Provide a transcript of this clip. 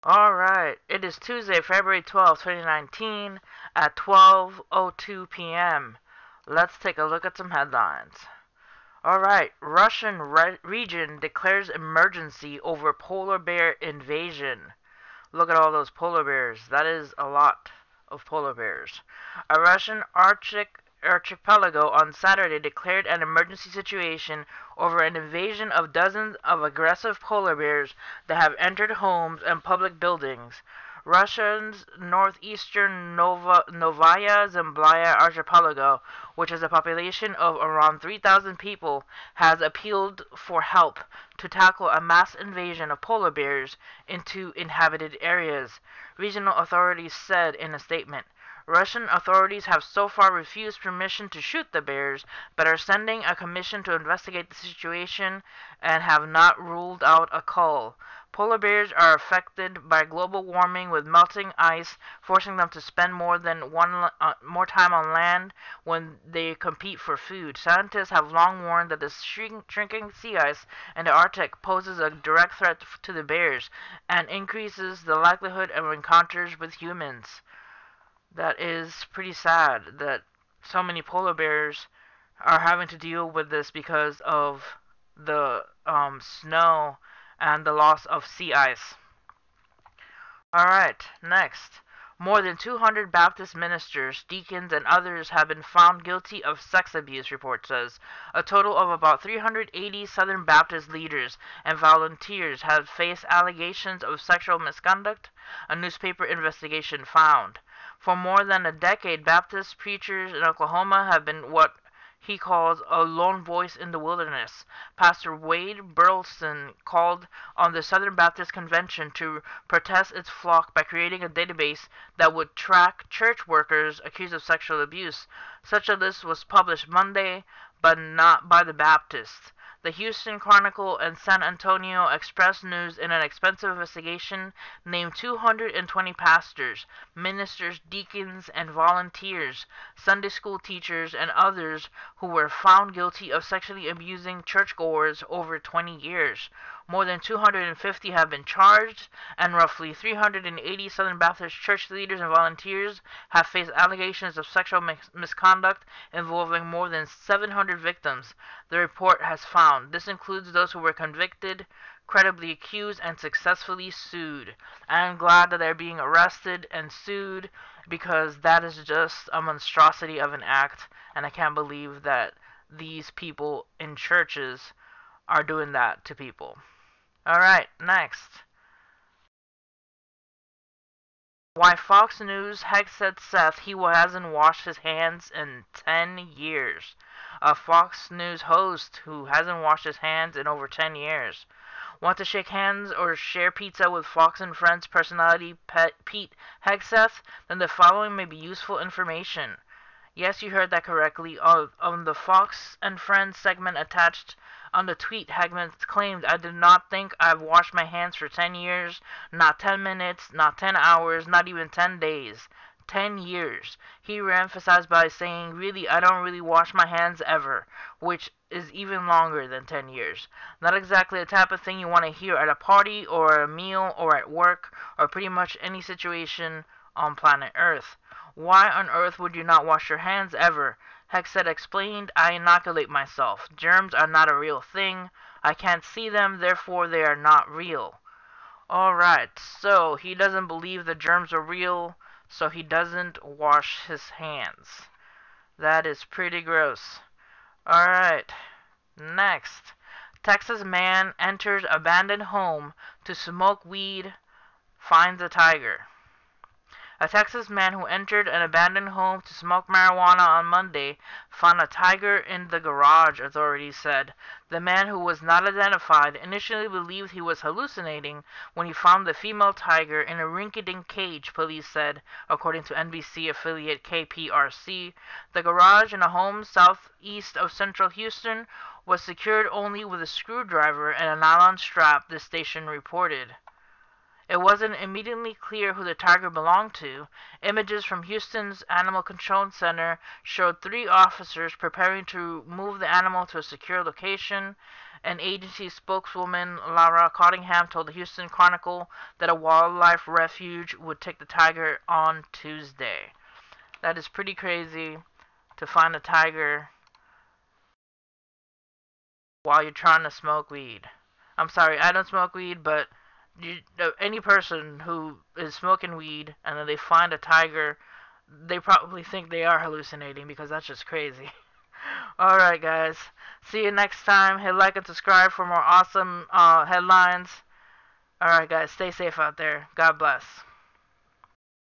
Alright, it is Tuesday, February 12th, 2019 at 12:02 p.m. Let's take a look at some headlines. Alright, Russian region declares emergency over polar bear invasion. Look at all those polar bears. That is a lot of polar bears. A Russian archipelago on Saturday declared an emergency situation over an invasion of dozens of aggressive polar bears that have entered homes and public buildings. Russia's northeastern Novaya Zemlya archipelago, which has a population of around 3,000 people, has appealed for help to tackle a mass invasion of polar bears into inhabited areas, regional authorities said in a statement. Russian authorities have so far refused permission to shoot the bears, but are sending a commission to investigate the situation and have not ruled out a cull. Polar bears are affected by global warming, with melting ice forcing them to spend more time on land when they compete for food. Scientists have long warned that the shrinking sea ice in the Arctic poses a direct threat to the bears and increases the likelihood of encounters with humans. That is pretty sad that so many polar bears are having to deal with this because of the snow and the loss of sea ice. Alright, next. More than 200 Baptist ministers, deacons, and others have been found guilty of sex abuse, report says. A total of about 380 Southern Baptist leaders and volunteers have faced allegations of sexual misconduct, a newspaper investigation found. For more than a decade, Baptist preachers in Oklahoma have been what he calls a lone voice in the wilderness. Pastor Wade Burleson called on the Southern Baptist Convention to protect its flock by creating a database that would track church workers accused of sexual abuse. Such a list was published Monday, but not by the Baptists. The Houston Chronicle and San Antonio Express News, in an expensive investigation, named 220 pastors, ministers, deacons, and volunteers, Sunday school teachers, and others who were found guilty of sexually abusing churchgoers over 20 years. More than 250 have been charged, and roughly 380 Southern Baptist church leaders and volunteers have faced allegations of sexual misconduct involving more than 700 victims, the report has found. This includes those who were convicted, credibly accused, and successfully sued. I am glad that they're being arrested and sued because that is just a monstrosity of an act, and I can't believe that these people in churches are doing that to people. Alright, next. Why Fox News Hegseth says he hasn't washed his hands in 10 years. A Fox News host who hasn't washed his hands in over 10 years. Want to shake hands or share pizza with Fox and Friends personality Pete Hegseth? Then the following may be useful information. Yes, you heard that correctly. On the Fox and Friends segment attached on the tweet, Hagman claimed, "I do not think I've washed my hands for 10 years, not 10 minutes, not 10 hours, not even 10 days. 10 years. He reemphasized by saying, "Really, I don't really wash my hands ever," which is even longer than 10 years. Not exactly the type of thing you want to hear at a party or a meal or at work or pretty much any situation on planet Earth. Why on earth would you not wash your hands ever? Hegseth explained, "I inoculate myself. Germs are not a real thing. I can't see them, therefore they are not real." Alright, so he doesn't believe the germs are real, so he doesn't wash his hands. That is pretty gross. Alright, next. Texas man enters abandoned home to smoke weed, finds a tiger. A Texas man who entered an abandoned home to smoke marijuana on Monday found a tiger in the garage, authorities said. The man, who was not identified, initially believed he was hallucinating when he found the female tiger in a rinky-dink cage, police said, according to NBC affiliate KPRC. The garage in a home southeast of central Houston was secured only with a screwdriver and a nylon strap, the station reported. It wasn't immediately clear who the tiger belonged to. Images from Houston's Animal Control Center showed 3 officers preparing to move the animal to a secure location. An agency spokeswoman, Lara Cottingham, told the Houston Chronicle that a wildlife refuge would take the tiger on Tuesday. That is pretty crazy to find a tiger while you're trying to smoke weed. I'm sorry, I don't smoke weed, but any person who is smoking weed and then they find a tiger, they probably think they are hallucinating because that's just crazy. Alright, guys. See you next time. Hit like and subscribe for more awesome headlines. Alright, guys. Stay safe out there. God bless.